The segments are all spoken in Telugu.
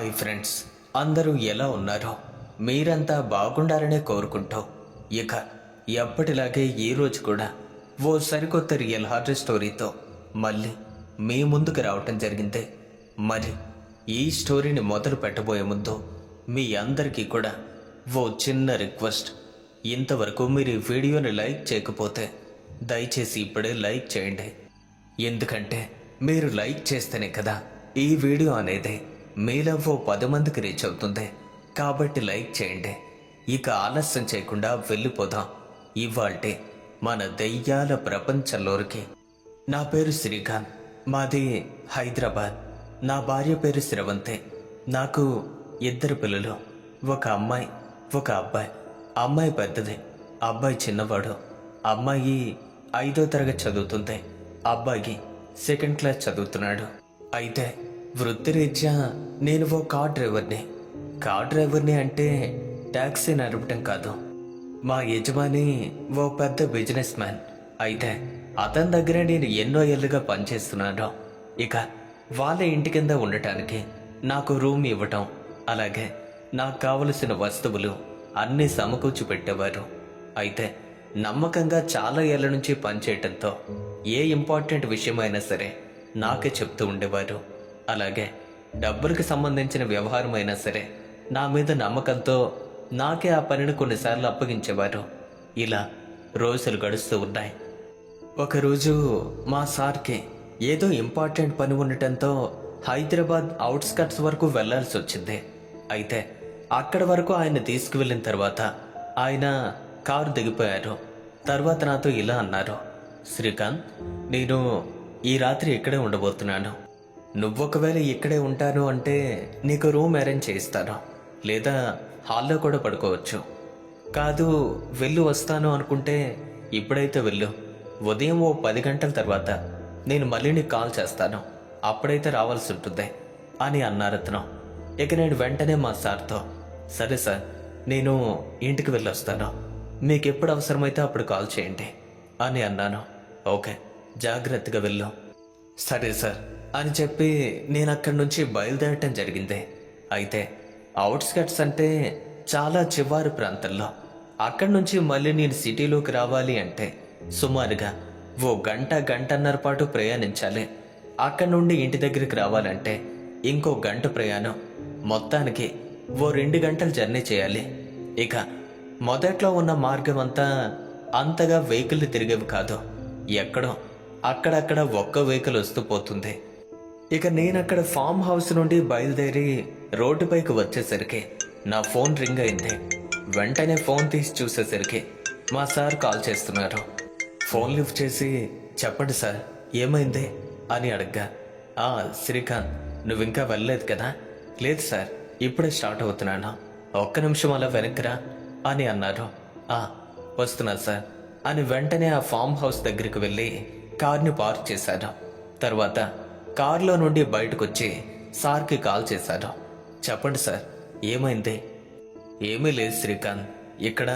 హాయ్ ఫ్రెండ్స్, అందరూ ఎలా ఉన్నారో మీరంతా బాగుండాలనే కోరుకుంటూ ఇక ఎప్పటిలాగే ఈ రోజు కూడా ఓ సరికొత్త రియల్ హారర్ స్టోరీతో మళ్ళీ మీ ముందుకు రావటం జరిగింది. మరి ఈ స్టోరీని మొదలు పెట్టబోయే ముందు మీ అందరికీ కూడా ఓ చిన్న రిక్వెస్ట్. ఇంతవరకు మీరు ఈ వీడియోని లైక్ చేయకపోతే దయచేసి ఇప్పుడే లైక్ చేయండి. ఎందుకంటే మీరు లైక్ చేస్తేనే కదా ఈ వీడియో అనేది మీలో ఓ 10 మందికి రీచ్ అవుతుంది. కాబట్టి లైక్ చేయండి. ఇక ఆలస్యం చేయకుండా వెళ్ళిపోదాం ఇవాల్టి మన దెయ్యాల ప్రపంచంలోకి. నా పేరు శ్రీకాంత్, మాది హైదరాబాద్. నా భార్య పేరు శ్రవంతి. నాకు 2 పిల్లలు, ఒక అమ్మాయి ఒక అబ్బాయి. అమ్మాయి పెద్దది, అబ్బాయి చిన్నవాడు. అమ్మాయి 5వ తరగతి చదువుతుంది, అబ్బాయి 2nd క్లాస్ చదువుతున్నాడు. అయితే వృత్తిరీత్యా నేను ఓ కార్ డ్రైవర్ని. కార్ డ్రైవర్ని అంటే ట్యాక్సీ నడపటం కాదు. మా యజమాని ఓ పెద్ద బిజినెస్ మ్యాన్. అయితే అతని దగ్గర నేను ఎన్నో ఏళ్ళుగా పనిచేస్తున్నాను. ఇక వాళ్ళ ఇంటి కింద ఉండటానికి నాకు రూమ్ ఇవ్వటం, అలాగే నాకు కావలసిన వస్తువులు అన్నీ సమకూర్చి పెట్టేవారు. అయితే నమ్మకంగా చాలా ఏళ్ల నుంచి పనిచేయటంతో ఏ ఇంపార్టెంట్ విషయమైనా సరే నాకే చెప్తూ ఉండేవారు. అలాగే డబ్బులకు సంబంధించిన వ్యవహారం అయినా సరే నా మీద నమ్మకంతో నాకే ఆ పనిని కొన్నిసార్లు అప్పగించేవారు. ఇలా రోజులు గడుస్తూ ఉన్నాయి. ఒకరోజు మా సార్కి ఏదో ఇంపార్టెంట్ పని ఉండటంతో హైదరాబాద్ అవుట్స్కట్స్ వరకు వెళ్లాల్సి వచ్చింది. అయితే అక్కడ వరకు ఆయన తీసుకువెళ్ళిన తర్వాత ఆయన కారు దిగిపోయారు. తర్వాత నాతో ఇలా అన్నారు, శ్రీకాంత్, నేను ఈ రాత్రి ఇక్కడే ఉండబోతున్నాను. నువ్వొకవేళ ఇక్కడే ఉంటాను అంటే నీకు రూమ్ అరేంజ్ చేయిస్తాను, లేదా హాల్లో కూడా పడుకోవచ్చు. కాదు వెళ్ళు వస్తాను అనుకుంటే ఇప్పుడైతే వెళ్ళు. ఉదయం ఓ 10 గంటల తర్వాత నేను మళ్ళీ నీకు కాల్ చేస్తాను, అప్పుడైతే రావాల్సి ఉంటుంది అని అన్నారు అతను. ఇక నేను వెంటనే మా సార్తో, సరే సార్, నేను ఇంటికి వెళ్ళొస్తాను, మీకు ఎప్పుడు అవసరమైతే అప్పుడు కాల్ చేయండి అని అన్నాను. ఓకే, జాగ్రత్తగా వెళ్ళు. సరే సార్ అని చెప్పి నేను అక్కడి నుంచి బయలుదేరటం జరిగింది. అయితే అవుట్స్కట్స్ అంటే చాలా చివరి ప్రాంతంలో. అక్కడి నుంచి మళ్ళీ నేను సిటీలోకి రావాలి అంటే సుమారుగా ఓ గంటన్నర పాటు ప్రయాణించాలి. అక్కడి నుండి ఇంటి దగ్గరికి రావాలంటే ఇంకో గంట ప్రయాణం. మొత్తానికి ఓ 2 గంటల జర్నీ చేయాలి. ఇక మొదట్లో ఉన్న మార్గం అంతా అంతగా వెహికల్ తిరిగేవి కాదు. ఎక్కడో అక్కడక్కడ ఒక్క వెహికల్ వస్తూ పోతుంది. ఇక నేనక్కడ ఫామ్ హౌస్ నుండి బయలుదేరి రోడ్డుపైకి వచ్చేసరికి నా ఫోన్ రింగ్ అయింది. వెంటనే ఫోన్ తీసి చూసేసరికి మా సార్ కాల్ చేస్తున్నారు. ఫోన్ లిఫ్ట్ చేసి, చెప్పండి సార్, ఏమైంది అని అడగ్గా, శ్రీకాంత్, నువ్వు ఇంకా వెళ్ళలేదు కదా? లేదు సార్, ఇప్పుడే స్టార్ట్ అవుతున్నాను, ఒక్క నిమిషం అలా వెనక్కిరా అని అన్నారు. వస్తున్నా సార్ అని వెంటనే ఆ ఫామ్ హౌస్ దగ్గరికి వెళ్ళి కార్ని పార్క్ చేశాను. తర్వాత కారులో నుండి బయటకొచ్చి సార్కి కాల్ చేశాను. చెప్పండి సార్, ఏమైంది? ఏమీ లేదు శ్రీకాంత్, ఇక్కడ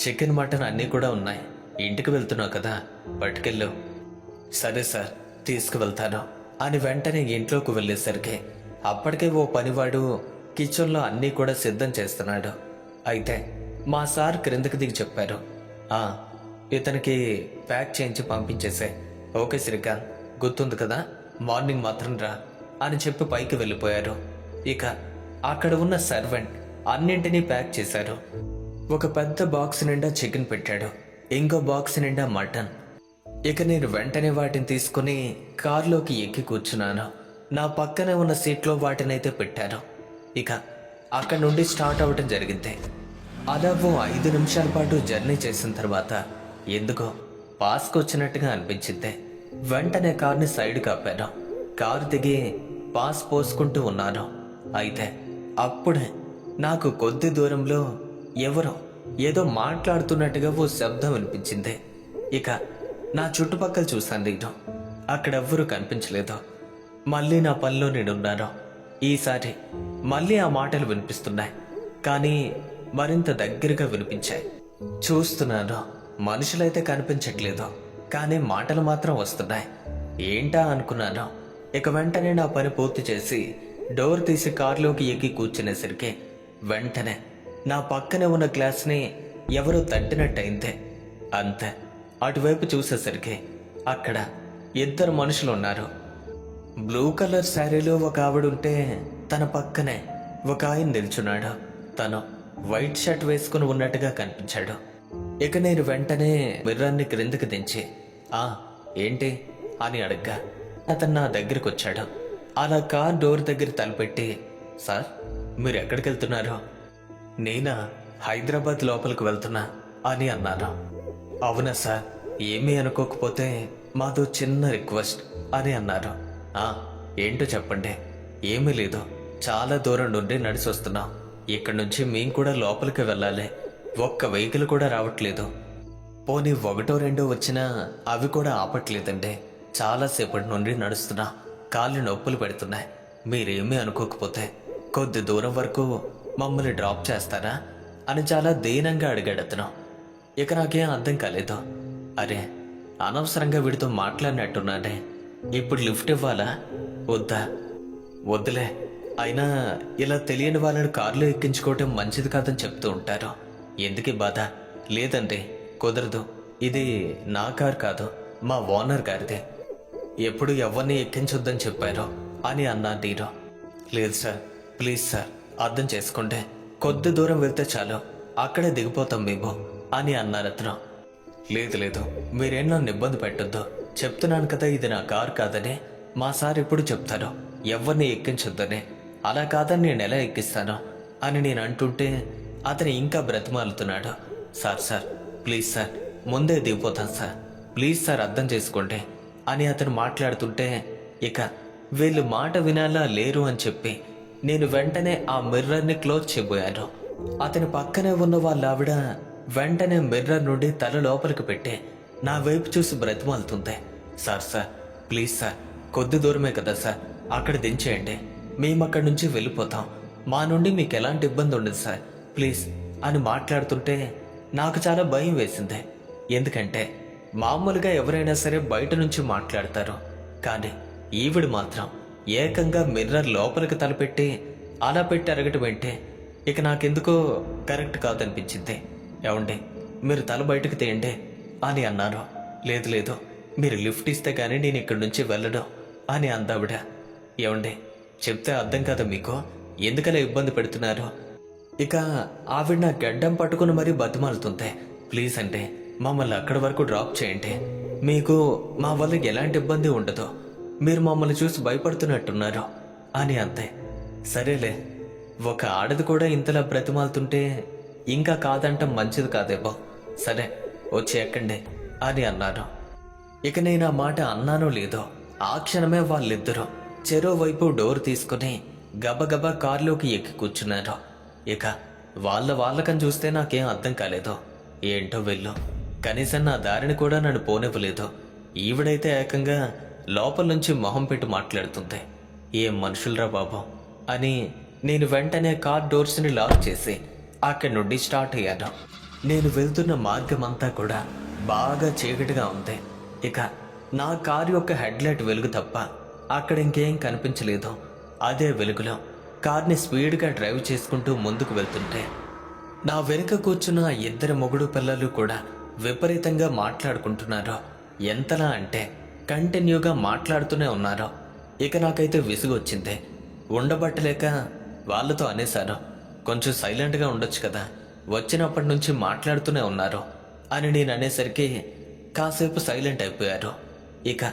చికెన్ మటన్ అన్నీ కూడా ఉన్నాయి, ఇంటికి వెళ్తున్నావు కదా, పట్టుకెళ్ళు. సరే సార్, తీసుకువెళ్తాను అని వెంటనే ఇంట్లోకి వెళ్ళేసరికి అప్పటికే ఓ పనివాడు కిచెన్లో అన్నీ కూడా సిద్ధం చేస్తున్నాడు. అయితే మా సార్ క్రిందకి దిగి చెప్పారు, ఇతనికి ప్యాక్ చేయించి పంపించేసే. ఓకే శ్రీకాంత్, గుర్తుంది కదా, మార్నింగ్ మాత్రం రా అని చెప్పి పైకి వెళ్ళిపోయారు. ఇక అక్కడ ఉన్న సర్వెంట్ అన్నింటినీ ప్యాక్ చేశారు. ఒక పెద్ద బాక్స్ నిండా చికెన్ పెట్టాడు, ఇంకో బాక్స్ నిండా మటన్. ఇక నేను వెంటనే వాటిని తీసుకుని కారులోకి ఎక్కి కూర్చున్నాను. నా పక్కనే ఉన్న సీట్లో వాటినైతే పెట్టాను. ఇక అక్కడ నుండి స్టార్ట్ అవ్వటం జరిగింది. అలా ఓ 5 నిమిషాల పాటు జర్నీ చేసిన తర్వాత ఎందుకో పాస్కి వచ్చినట్టుగా అనిపించింది. వెంటనే కార్ని సైడ్కి ఆపాను. కారు దిగి పాస్ పోసుకుంటూ ఉన్నాను. అయితే అప్పుడే నాకు కొద్ది దూరంలో ఎవరో ఏదో మాట్లాడుతున్నట్టుగా ఓ శబ్దం వినిపించింది. ఇక నా చుట్టుపక్కల చూశాను. నేను అక్కడెవ్వరూ కనిపించలేదు. మళ్ళీ నా పనిలో నేనున్నాను. ఈసారి మళ్ళీ ఆ మాటలు వినిపిస్తున్నాయి, కానీ మరింత దగ్గరగా వినిపించాయి. చూస్తున్నాను, మనుషులైతే కనిపించట్లేదు, కానీ మాటలు మాత్రం వస్తున్నాయి. ఏంటా అనుకున్నాను. ఇక వెంటనే నా పని పూర్తి చేసి డోర్ తీసి కారులోకి ఎక్కి కూర్చునేసరికి వెంటనే నా పక్కనే ఉన్న గ్లాస్ని ఎవరో తట్టినట్టయిందే. అంతే, అటువైపు చూసేసరికి అక్కడ ఇద్దరు మనుషులు ఉన్నారు. బ్లూ కలర్ శారీలో ఒక ఆవిడుంటే తన పక్కనే ఒక ఆయన నిల్చున్నాడు. తను వైట్ షర్ట్ వేసుకుని ఉన్నట్టుగా కనిపించాడు. ఇక నేను వెంటనే మిర్రర్ని క్రిందకి దించి ఏంటి అని అడగ్గా అతను నా దగ్గరికి వచ్చాడు. అలా కార్ డోర్ దగ్గర తలపెట్టి, సార్ మీరు ఎక్కడికి వెళ్తున్నారు? నేనా హైదరాబాద్ లోపలికి వెళ్తున్నా అని అన్నాను. అవునా సార్, ఏమీ అనుకోకపోతే మాతో చిన్న రిక్వెస్ట్ అని అన్నారు. ఏంటో చెప్పండి. ఏమీ లేదు, చాలా దూరం నుండి నడిచి వస్తున్నాం. ఇక్కడి నుంచి మేము కూడా లోపలికి వెళ్ళాలి. ఒక్క వెహికల్ కూడా రావట్లేదు. పోనీ ఒకటో రెండో వచ్చినా అవి కూడా ఆపట్లేదండి. చాలాసేపటి నుండి నడుస్తున్నా, కాళ్ళు నొప్పులు పెడుతున్నాయి. మీరేమీ అనుకోకపోతే కొద్ది దూరం వరకు మమ్మల్ని డ్రాప్ చేస్తారా అని చాలా దీనంగా అడిగాడు అతను. ఇక నాకేం అర్థం కాలేదు. అరే, అనవసరంగా వీడితో మాట్లాడినట్టున్నానే. ఇప్పుడు లిఫ్ట్ ఇవ్వాలా వద్దా? వద్దులే. అయినా ఇలా తెలియని వాళ్ళని కారులో ఎక్కించుకోవటం మంచిది కాదని చెప్తూ ఉంటారు. ఎందుకు బాధ? లేదండి, కుదరదు. ఇది నా కారు కాదు, మా ఓనర్ గారిదే. ఎప్పుడు ఎవరిని ఎక్కించొద్దని చెప్పారో అని అన్నాను నేను. లేదు సార్, ప్లీజ్ సార్, అర్థం చేసుకుంటే కొద్ది దూరం వెళ్తే చాలు, అక్కడే దిగిపోతాం మేము అని అన్నారు అతను. లేదు, మీరేం నన్ను ఇబ్బంది పెట్టొద్దు. చెప్తున్నాను కదా, ఇది నా కారు కాదని. మా సార్ ఎప్పుడు చెప్తారు ఎవరిని ఎక్కించొద్దని. అలా కాదని నేను ఎలా ఎక్కిస్తాను అని నేను అంటుంటే అతను ఇంకా బ్రతిమాలుతున్నాడు. సార్ ప్లీజ్ సార్, ముందే దిగిపోతాను సార్, ప్లీజ్ సార్ అర్థం చేసుకోండి అని అతను మాట్లాడుతుంటే ఇక వీళ్ళు మాట వినాలా లేరు అని చెప్పి నేను వెంటనే ఆ మిర్రర్ని క్లోజ్ చేయబోయాను. అతని పక్కనే ఉన్న వాళ్ళ ఆవిడ వెంటనే మిర్రర్ నుండి తల లోపలికి పెట్టి నా వైపు చూసి బ్రతిమాలుతుంది. సార్ ప్లీజ్ సార్, కొద్ది దూరమే కదా సార్, అక్కడ దించేయండి. మేము అక్కడి నుంచి వెళ్ళిపోతాం. మా నుండి మీకు ఎలాంటి ఇబ్బంది ఉండదు సార్, ప్లీజ్ అని మాట్లాడుతుంటే నాకు చాలా భయం వేసింది. ఎందుకంటే మామూలుగా ఎవరైనా సరే బయట నుంచి మాట్లాడతారు, కానీ ఈవిడ మాత్రం ఏకంగా మిర్రర్ లోపలికి తలపెట్టి అలా పెట్టి అరగటం అంటే ఇక నాకెందుకో కరెక్ట్ కాదనిపించింది. ఏమండి, మీరు తల బయటకు తీయండి అని అన్నారు. లేదు, మీరు లిఫ్ట్ ఇస్తే కానీ నేను ఇక్కడి నుంచి వెళ్ళను అని అందావిడ. ఏమండి, చెప్తే అర్థం కదా మీకు, ఎందుకలా ఇబ్బంది పెడుతున్నారు? ఇక ఆవిడ నా గడ్డం పట్టుకుని మరీ బతిమాలుతుంది. ప్లీజ్ అంటే మమ్మల్ని అక్కడి వరకు డ్రాప్ చేయండి, మీకు మా వల్ల ఎలాంటి ఇబ్బంది ఉండదు, మీరు మమ్మల్ని చూసి భయపడుతున్నట్టున్నారు అని అంతే. సరేలే, ఒక ఆడది కూడా ఇంతలా బ్రతిమాలుతుంటే ఇంకా కాదంటాం మంచిది కాదేమో, సరే వచ్చి ఎక్కండి అని అన్నాను. ఇక నేను ఆ మాట అన్నానో లేదో ఆ క్షణమే వాళ్ళిద్దరూ చెరోవైపు డోర్ తీసుకుని గబగబా కారులోకి ఎక్కి కూర్చున్నారు. ఇక వాళ్ళకని చూస్తే నాకేం అర్థం కాలేదు. ఏంటో వెళ్ళు, కనీసం నా దారిని కూడా నన్ను పోనివ్వలేదు. ఈవిడైతే ఏకంగా లోపల నుంచి మొహం పెట్టి మాట్లాడుతుంది. ఏం మనుషులరా బాబు అని నేను వెంటనే కార్ డోర్స్ని లాక్ చేసి అక్కడి నుండి స్టార్ట్ అయ్యాను. నేను వెళ్తున్న మార్గం అంతా కూడా బాగా చీకటిగా ఉంది. ఇక నా కారు యొక్క హెడ్లైట్ వెలుగు తప్ప అక్కడ ఇంకేం కనిపించలేదు. అదే వెలుగులో కార్ని స్పీడ్గా డ్రైవ్ చేసుకుంటూ ముందుకు వెళ్తుంటే నా వెనుక కూర్చున్న ఇద్దరు మొగుడు పిల్లలు కూడా విపరీతంగా మాట్లాడుకుంటున్నారు. ఎంతలా అంటే కంటిన్యూగా మాట్లాడుతూనే ఉన్నారు. ఇక నాకైతే విసుగొచ్చింది. ఉండబట్టలేక వాళ్ళతో అనేశాను, కొంచెం సైలెంట్గా ఉండొచ్చు కదా, వచ్చినప్పటి నుంచి మాట్లాడుతూనే ఉన్నారు అని నేను అనేసరికి కాసేపు సైలెంట్ అయిపోయారు. ఇక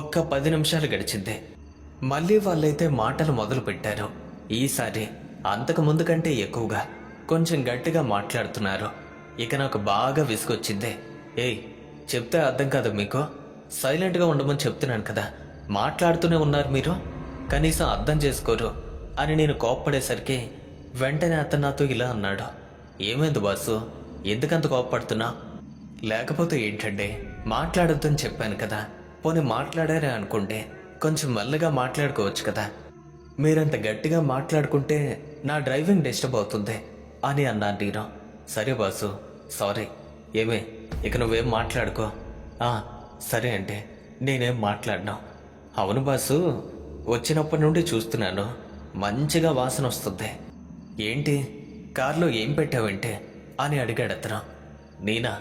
ఒక్క 10 నిమిషాలు గడిచింది. మళ్ళీ వాళ్ళైతే మాటలు మొదలు పెట్టారు. ఈసారి అంతకు ముందు కంటే ఎక్కువగా కొంచెం గట్టిగా మాట్లాడుతున్నారు. ఇక నాకు బాగా విసుగొచ్చింది. ఏయ్, చెప్తే అర్థం కాదు మీకు? సైలెంట్గా ఉండమని చెప్తున్నాను కదా, మాట్లాడుతూనే ఉన్నారు మీరు, కనీసం అర్థం చేసుకోరు అని నేను కోప్పడేసరికి వెంటనే అతను నాతో ఇలా అన్నాడు. ఏమైంది బాసు, ఎందుకంత కోప్పడుతున్నా? లేకపోతే ఏంటండి, మాట్లాడొద్దని చెప్పాను కదా, పోనీ మాట్లాడారే అనుకుంటే కొంచెం మెల్లగా మాట్లాడుకోవచ్చు కదా, మీరంత గట్టిగా మాట్లాడుకుంటే నా డ్రైవింగ్ డిస్టర్బ్ అవుతుంది అని అన్నాను నేను. సరే బాసు, సారీ. ఏమే, ఇక నువ్వేం మాట్లాడుకో. సరే అంటే నేనేం మాట్లాడినా. అవును బాసు, వచ్చినప్పటి నుండి చూస్తున్నాను మంచిగా వాసన వస్తుంది. ఏంటి కార్లో ఏం పెట్టావంటే అని అడిగాడు అతను. నేనా,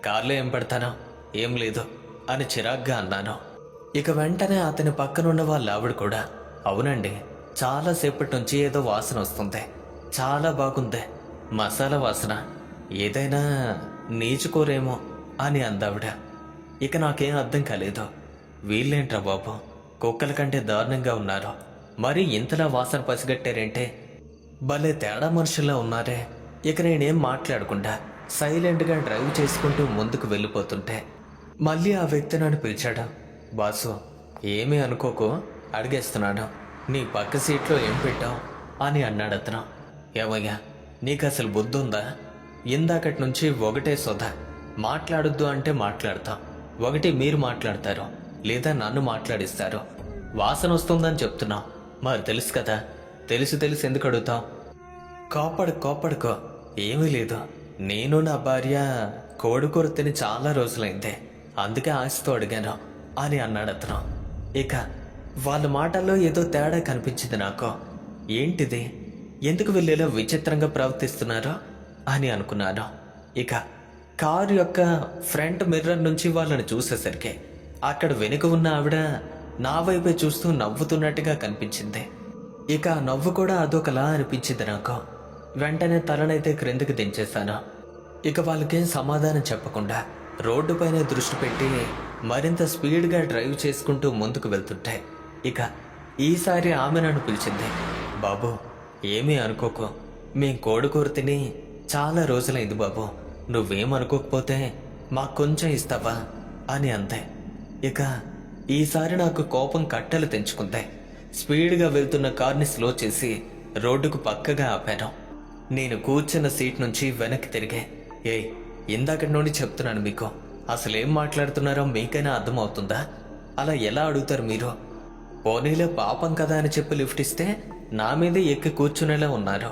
కార్లో ఏం పెడతాను, ఏం లేదు అని చిరాగ్గా అన్నాను. ఇక వెంటనే అతని పక్కనున్న వాళ్ళ ఆవిడ కూడా, అవునండి, చాలాసేపటి నుంచి ఏదో వాసన వస్తుంది, చాలా బాగుంది, మసాలా వాసన, ఏదైనా నీచుకోరేమో అని అందావిడ. ఇక నాకేం అర్థం కాలేదు. వీళ్ళేంట్రా బాబు, కుక్కల కంటే దారుణంగా ఉన్నారు, మరి ఇంతలా వాసన పసిగట్టారేంటే, భలే తేడా మనుషుల్లా ఉన్నారే. ఇక నేనేం మాట్లాడకుండా సైలెంట్గా డ్రైవ్ చేసుకుంటూ ముందుకు వెళ్ళిపోతుంటే మళ్ళీ ఆ వ్యక్తి నన్ను పిలిచాడు. బాసు, ఏమీ అనుకోకు, అడిగేస్తున్నాను, నీ పక్క సీట్లో ఏం పెట్టావు అని అన్నాడు అతను. ఏమయ్యా, నీకు అసలు బుద్ధి ఉందా? ఇందాకటి నుంచి ఒకటే సొద, మాట్లాడొద్దు అంటే మాట్లాడతాం, ఒకటి మీరు మాట్లాడతారు లేదా నన్ను మాట్లాడిస్తారు. వాసన వస్తుందని చెప్తున్నావు, మరి తెలుసు కదా, తెలిసి ఎందుకు అడుగుతావు? కోపడుకో, ఏమీ లేదు, నేను నా భార్య కోడికూర తిని చాలా రోజులైందే, అందుకే ఆశతో అడిగాను అని అన్నాడు అతను. ఇక వాళ్ళ మాటల్లో ఏదో తేడా కనిపించింది నాకు. ఏంటిది, ఎందుకు వెళ్ళేలా విచిత్రంగా ప్రవర్తిస్తున్నారో అని అనుకున్నాను. ఇక కారు యొక్క ఫ్రంట్ మిర్రర్ నుంచి వాళ్ళని చూసేసరికి అక్కడ వెనుక ఉన్న ఆవిడ నా వైపే చూస్తూ నవ్వుతున్నట్టుగా కనిపించింది. ఇక ఆ నవ్వు కూడా అదొకలా అనిపించింది నాకు. వెంటనే తలనైతే క్రిందకి దించేశాను. ఇక వాళ్ళకేం సమాధానం చెప్పకుండా రోడ్డుపైనే దృష్టి పెట్టి మరింత స్పీడ్గా డ్రైవ్ చేసుకుంటూ ముందుకు వెళ్తుంటే ఇక ఈసారి ఆమె నన్ను పిలిచింది. బాబు, ఏమీ అనుకోకు, మేం కోడికూర తిని చాలా రోజులైంది బాబు, నువ్వేమనుకోకపోతే మాకు కొంచెం ఇస్తావా అని అంతే. ఇక ఈసారి నాకు కోపం కట్టెలు తెంచుకుంది. స్పీడ్గా వెళ్తున్న కార్ని స్లో చేసి రోడ్డుకు పక్కగా ఆపాను. నేను కూర్చున్న సీట్ నుంచి వెనక్కి తిరిగే, ఏయ్, ఇందాకటి నుండి చెప్తున్నాను మీకు, అసలేం మాట్లాడుతున్నారో మీకైనా అర్థమవుతుందా? అలా ఎలా అడుగుతారు మీరు? పోనీలో పాపం కదా అని చెప్పి లిఫ్ట్ ఇస్తే నా మీదే ఎక్కి కూర్చునేలా ఉన్నారు,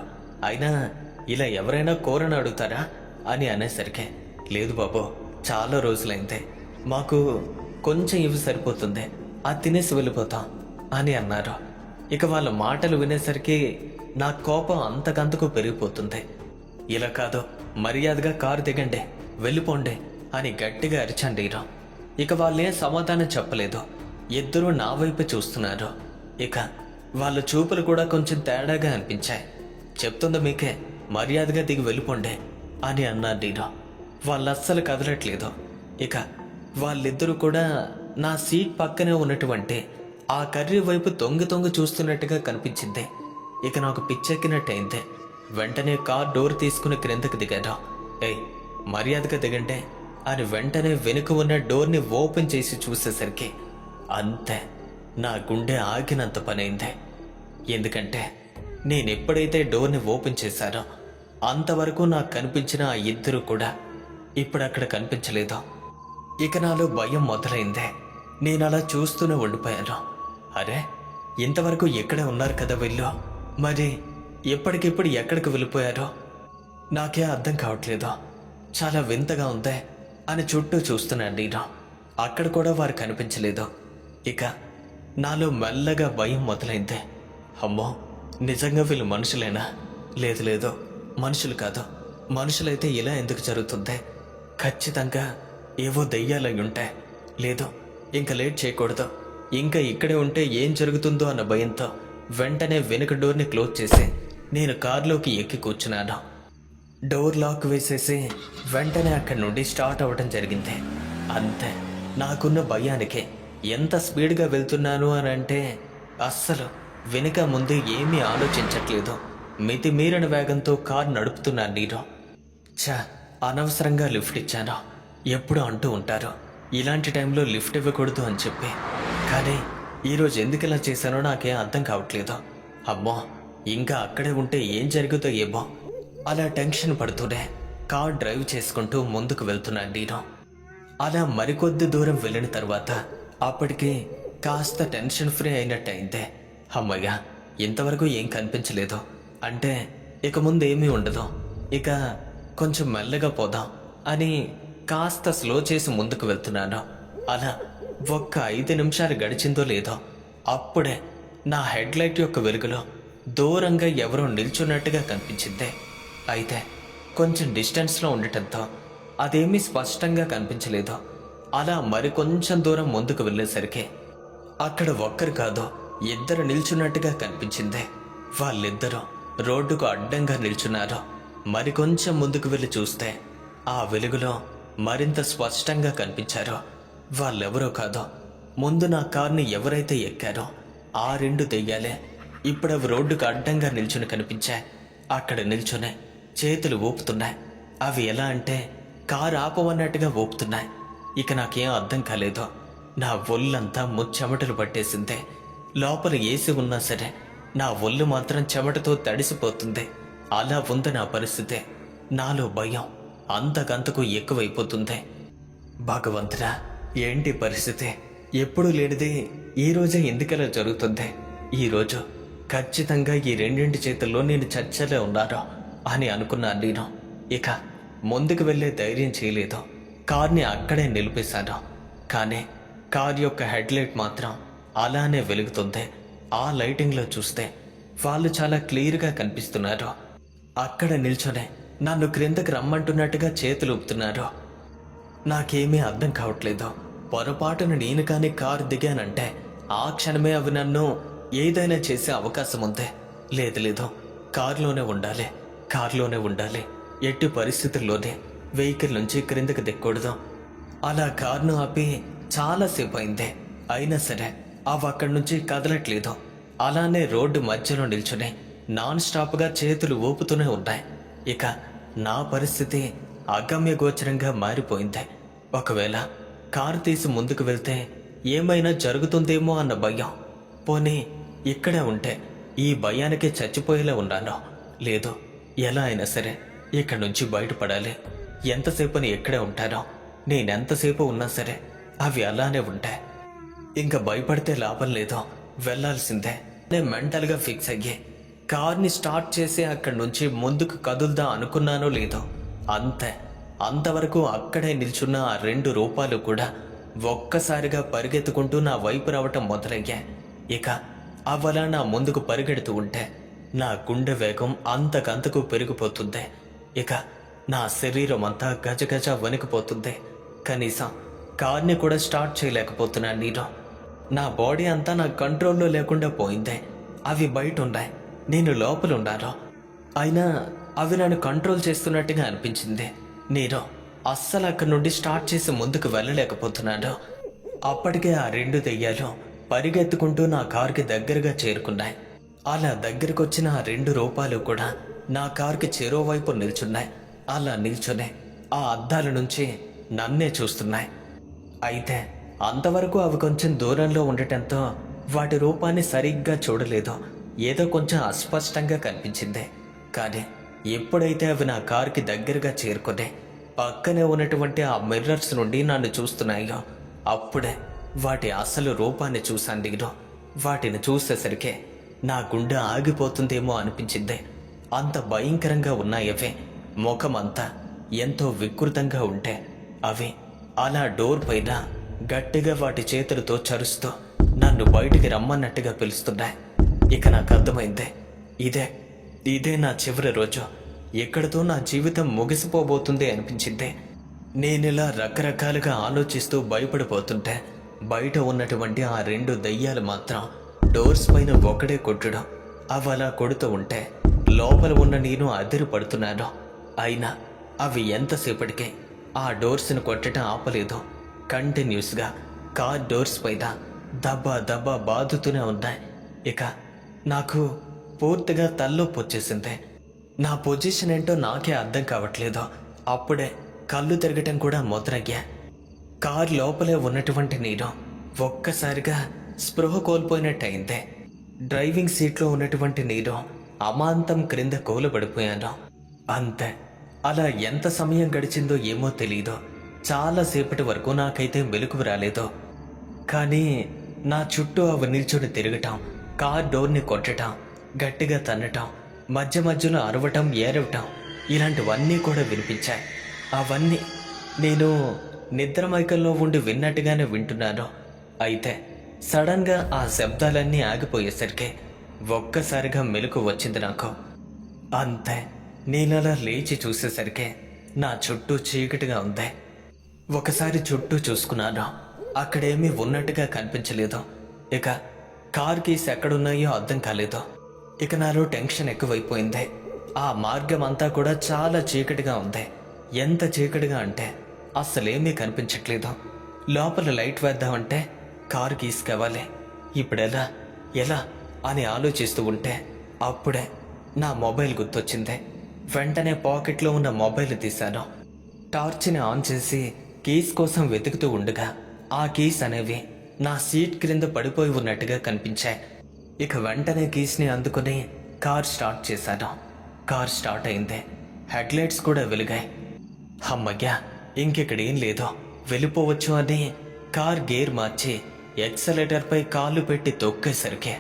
అయినా ఇలా ఎవరైనా కూరని అడుగుతారా అని అనేసరికి, లేదు బాబు, చాలా రోజులైందే, మాకు కొంచెం ఇవి సరిపోతుంది, అది తినేసి వెళ్ళిపోతాం అని అన్నారు. ఇక వాళ్ళ మాటలు వినేసరికి నా కోపం అంతకంతకు పెరిగిపోతుంది. ఇలా కాదు, మర్యాదగా కారు దిగండి, వెళ్ళిపోండి అని గట్టిగా అరిచండి. ఇక వాళ్ళేం సమాధానం చెప్పలేదు, ఇద్దరూ నా వైపు చూస్తున్నారు. ఇక వాళ్ళ చూపులు కూడా కొంచెం తేడాగా అనిపించాయి. చెప్తుందా మీకే, మర్యాదగా దిగి వెళ్ళిపోండి అని అన్నారు నేను. వాళ్ళు అస్సలు కదలట్లేదు. ఇక వాళ్ళిద్దరూ కూడా నా సీట్ పక్కనే ఉన్నటువంటి ఆ కర్రీ వైపు తొంగి చూస్తున్నట్టుగా కనిపించింది. ఇక నాకు పిచ్చెక్కినట్టయింది. వెంటనే కార్ డోర్ తీసుకుని క్రిందకు దిగాను. ఏయ్, మర్యాదగా దిగండి అని వెంటనే వెనుక ఉన్న డోర్ని ఓపెన్ చేసి చూసేసరికి అంతే, నా గుండె ఆగినంత పనైంది. ఎందుకంటే నేనెప్పుడైతే డోర్ని ఓపెన్ చేశానో అంతవరకు నాకు కనిపించిన ఆ ఇద్దరు కూడా ఇప్పుడు అక్కడ కనిపించలేదు. ఇక నాలో భయం మొదలైందే. నేను అలా చూస్తూనే ఉండిపోయాను. అరే, ఇంతవరకు ఎక్కడే ఉన్నారు కదా వీళ్ళు, మరి ఎప్పటికిప్పుడు ఎక్కడికి వెళ్ళిపోయారో నాకే అర్థం కావట్లేదు, చాలా వింతగా ఉందే అని చుట్టూ చూస్తున్నాను నేను. అక్కడ కూడా వారు కనిపించలేదు. ఇక నాలో మెల్లగా భయం మొదలైంది. అమ్మో, నిజంగా వీళ్ళు మనుషులేనా? లేదు, మనుషులు కాదు. మనుషులైతే ఇలా ఎందుకు జరుగుతుంది? ఖచ్చితంగా ఏవో దెయ్యాలై ఉంటాయి. లేదు, ఇంకా లేట్ చేయకూడదు, ఇంకా ఇక్కడే ఉంటే ఏం జరుగుతుందో అన్న భయంతో వెంటనే వెనుక డోర్ని క్లోజ్ చేసి నేను కారులోకి ఎక్కి కూర్చున్నాను. డోర్ లాక్ వేసేసి వెంటనే అక్కడి నుండి స్టార్ట్ అవ్వడం జరిగింది. అంతే, నాకున్న భయానికి ఎంత స్పీడ్గా వెళ్తున్నాను అని అంటే అస్సలు వెనుక ముందు ఏమీ ఆలోచించట్లేదు. మితిమీరిన వేగంతో కారు నడుపుతున్నాను నేను. అనవసరంగా లిఫ్ట్ ఇచ్చాను. ఎప్పుడు అంటూ ఉంటారు ఇలాంటి టైంలో లిఫ్ట్ ఇవ్వకూడదు అని చెప్పి, కానీ ఈరోజు ఎందుకు ఇలా చేశానో నాకేం అర్థం కావట్లేదు. అమ్మో, ఇంకా అక్కడే ఉంటే ఏం జరుగుతో ఏమో అలా టెన్షన్ పడుతూనే కార్ డ్రైవ్ చేసుకుంటూ ముందుకు వెళ్తున్నాను నేను. అలా మరికొద్ది దూరం వెళ్ళిన తర్వాత అప్పటికి కాస్త టెన్షన్ ఫ్రీ అయినట్టయిందే. అమ్మయ్య, ఇంతవరకు ఏం కనిపించలేదు అంటే ఇక ముందు ఏమీ ఉండదు, ఇక కొంచెం మెల్లగా పోదాం అని కాస్త స్లో చేసి ముందుకు వెళ్తున్నాను. అలా ఒక్క 5 నిమిషాలు గడిచిందో లేదో అప్పుడే నా హెడ్ లైట్ యొక్క వెలుగులో దూరంగా ఎవరో నిల్చున్నట్టుగా కనిపించింది. అయితే కొంచెం డిస్టెన్స్లో ఉండటంతో అదేమీ స్పష్టంగా కనిపించలేదు. అలా మరికొంచెం దూరం ముందుకు వెళ్ళేసరికి అక్కడ ఒక్కరు కాదు, ఇద్దరు నిల్చున్నట్టుగా కనిపించింది. వాళ్ళిద్దరూ రోడ్డుకు అడ్డంగా నిల్చున్నారు. మరికొంచెం ముందుకు వెళ్ళి చూస్తే ఆ వెలుగులో మరింత స్పష్టంగా కనిపించారు. వాళ్ళెవరో కాదు, ముందు నా కార్ని ఎవరైతే ఎక్కారో ఆ రెండు దెయ్యాలే ఇప్పుడు అవి రోడ్డుకు అడ్డంగా నిల్చుని కనిపించాయి. అక్కడ నిల్చునే చేతులు ఊపుతున్నాయి. అవి ఎలా అంటే కారు ఆపవన్నట్టుగా ఊపుతున్నాయి. ఇక నాకేం అర్థం కాలేదు. నా ఒళ్ళంతా ముచ్చెమటలు పట్టేసిందే. లోపల ఏసీ ఉన్నా సరే నా ఒళ్ళు మాత్రం చెమటతో తడిసిపోతుంది. అలా ఉంది నా పరిస్థితి. నాలో భయం అంతకంతకు ఎక్కువైపోతుంది. భగవంతుడా, ఏంటి పరిస్థితి? ఎప్పుడూ లేనిది ఈరోజే ఎందుకలా జరుగుతుంది? ఈరోజు ఖచ్చితంగా ఈ రెండింటి చేతుల్లో నేను చచ్చేలా ఉన్నాను అని అనుకున్నాను నేను. ఇక ముందుకు వెళ్ళే ధైర్యం చేయలేదు. కార్ని అక్కడే నిలిపేశాను. కానీ కార్ యొక్క హెడ్లైట్ మాత్రం అలానే వెలుగుతుంది. ఆ లైటింగ్లో చూస్తే వాళ్ళు చాలా క్లియర్గా కనిపిస్తున్నారు. అక్కడ నిల్చొనే నన్ను క్రిందకి రమ్మంటున్నట్టుగా చేతులు ఊపుతున్నారు. నాకేమీ అర్థం కావట్లేదు. పొరపాటున నేను కానీ కారు దిగానంటే ఆ క్షణమే అవి నన్ను ఏదైనా చేసే అవకాశం ఉంది. లేదు, కారులోనే ఉండాలి. ఎట్టి పరిస్థితుల్లోనే వెహికల్ నుంచి క్రిందకి దిక్కకూడదు. అలా కార్ను ఆపి చాలాసేపు అయింది. అయినా సరే అవి అక్కడి నుంచి కదలట్లేదు. అలానే రోడ్డు మధ్యలో నిల్చుని నాన్ స్టాప్గా చేతులు ఊపుతూనే ఉన్నాయి. ఇక నా పరిస్థితి అగమ్య గోచరంగా మారిపోయింది. ఒకవేళ కారు తీసి ముందుకు వెళ్తే ఏమైనా జరుగుతుందేమో అన్న భయం. పోనీ ఇక్కడే ఉంటే ఈ భయానికి చచ్చిపోయేలా ఉన్నాను. లేదు, ఎలా అయినా సరే ఇక్కడి నుంచి బయటపడాలి. ఎంతసేపని ఇక్కడే ఉంటానో, నేనెంతసేపు ఉన్నా సరే అవి అలానే ఉంటాయి. ఇంకా భయపడితే లాభం లేదో, వెళ్లాల్సిందే. నేను మెంటల్గా ఫిక్స్ అయ్యి కార్ని స్టార్ట్ చేసి అక్కడి నుంచి ముందుకు కదులుదా అనుకున్నానో లేదో, అంతవరకు అక్కడే నిల్చున్న ఆ రెండు రూపాలు కూడా ఒక్కసారిగా పరిగెత్తుకుంటూ నా వైపు రావటం మొదలయ్యా. ఇక అవలా నా ముందుకు పరిగెడుతూ ఉంటే నా గుండె వేగం అంతకంతకు పెరిగిపోతుంది. ఇక నా శరీరం అంతా గజగజ వణికిపోతుంది. కనీసం కార్ని కూడా స్టార్ట్ చేయలేకపోతున్నాను నేను. నా బాడీ అంతా నా కంట్రోల్లో లేకుండా పోయింది. అవి బయట ఉన్నాయి, నేను లోపల ఉన్నాను. అయినా అవి నన్ను కంట్రోల్ చేస్తున్నట్టుగా అనిపించింది. నేను అస్సలు అక్కడి నుండి స్టార్ట్ చేసి ముందుకు వెళ్ళలేకపోతున్నాను. అప్పటికే ఆ రెండు దెయ్యాలు పరిగెత్తుకుంటూ నా కారుకి దగ్గరగా చేరుకున్నాయి. అలా దగ్గరకు వచ్చిన ఆ రెండు రూపాలు కూడా నా కారుకి చెరోవైపు నిల్చున్నాయి. అలా నిల్చునే ఆ అద్దాల నుంచి నన్నే చూస్తున్నాయి. అయితే అంతవరకు అవి కొంచెం దూరంలో ఉండటంతో వాటి రూపాన్ని సరిగ్గా చూడలేదు. ఏదో కొంచెం అస్పష్టంగా కనిపించింది. కానీ ఎప్పుడైతే అవి నా కారుకి దగ్గరగా చేరుకునే పక్కనే ఉన్నటువంటి ఆ మిర్రర్స్ నుండి నన్ను చూస్తున్నాయో అప్పుడే వాటి అసలు రూపాన్ని చూశాను నేను. వాటిని చూసేసరికి నా గుండె ఆగిపోతుందేమో అనిపించింది. అంత భయంకరంగా ఉన్నాయవే. ముఖమంతా ఎంతో వికృతంగా ఉంటే అవి అలా డోర్ పైన గట్టిగా వాటి చేతులతో చరుస్తూ నన్ను బయటికి రమ్మన్నట్టుగా పిలుస్తున్నాయి. ఇక నాకు అర్థమైంది, ఇదే నా చివరి రోజు. ఎక్కడితో నా జీవితం ముగిసిపోబోతుంది అనిపించింది. నేనిలా రకరకాలుగా ఆలోచిస్తూ భయపడిపోతుంటే బయట ఉన్నటువంటి ఆ రెండు దయ్యాలు మాత్రం డోర్స్ పైన ఒకడే కొట్టడం. అవి అలా కొడుతూ ఉంటే లోపల ఉన్న నేను అదిరి పడుతున్నాను. అయినా అవి ఎంతసేపటికి ఆ డోర్స్ని కొట్టడం ఆపలేదు. కంటిన్యూస్గా కార్ డోర్స్ పైన దబ్బా దబ్బా బాదుతూనే ఉన్నాయి. ఇక నాకు పూర్తిగా తలనొప్పి వచ్చేసింది. నా పొజిషన్ ఏంటో నాకే అర్థం కావట్లేదు. అప్పుడే కళ్ళు తిరగటం కూడా మొదలయ్యా. కార్ లోపలే ఉన్నటువంటి నేను ఒక్కసారిగా స్పృహ కోల్పోయినట్టయిందే. డ్రైవింగ్ సీట్లో ఉన్నటువంటి నేను అమాంతం క్రింద కూలబడిపోయాను. అంతే. అలా ఎంత సమయం గడిచిందో ఏమో తెలీదు. చాలాసేపటి వరకు నాకైతే మెలకువ రాలేదు. కానీ నా చుట్టూ అవి నిల్చొని తిరగటం, కార్ డోర్ని కొట్టడం, గట్టిగా తన్నటం, మధ్య మధ్యలో అరవటం, ఏరవటం ఇలాంటివన్నీ కూడా వినిపించాయి. అవన్నీ నేను నిద్రమైకల్లో ఉండి విన్నట్టుగానే వింటున్నాను. అయితే సడన్గా ఆ శబ్దాలన్నీ ఆగిపోయేసరికి ఒక్కసారిగా మెలకు వచ్చింది నాకు. అంతే, నేనలా లేచి చూసేసరికి నా చుట్టూ చీకటిగా ఉంది. ఒకసారి చుట్టూ చూసుకున్నాను, అక్కడేమీ ఉన్నట్టుగా కనిపించలేదు. ఇక కార్ కీస్ ఎక్కడున్నాయో అర్థం కాలేదు. ఇక నాలో టెన్షన్ ఎక్కువైపోయింది. ఆ మార్గం అంతా కూడా చాలా చీకటిగా ఉంది. ఎంత చీకటిగా అంటే అస్సలేమీ కనిపించట్లేదు. లోపల లైట్ వేద్దామంటే కారు కీస్ కావాలి. ఇప్పుడెలా ఎలా అని ఆలోచిస్తూ ఉంటే అప్పుడే నా మొబైల్ గుర్తొచ్చింది. వెంటనే పాకెట్లో ఉన్న మొబైల్ తీశాను. టార్చ్ని ఆన్ చేసి కీస్ కోసం వెతుకుతూ ఉండగా ఆ కీస్ అనేవి నా సీట్ క్రింద పడిపోయి ఉన్నట్టుగా కనిపించాయి. ఇక వెంటనే కీస్ని అందుకుని కార్ స్టార్ట్ చేశాను. కార్ స్టార్ట్ అయింది. హెడ్లైట్స్ కూడా వెలిగాయి. అమ్మయ్యా, ఇంకెక్కడేం లేదో, వెళ్ళిపోవచ్చు అని కార్ గేర్ మార్చి ఎక్సలేటర్పై కాళ్ళు పెట్టి తొక్కేసరికి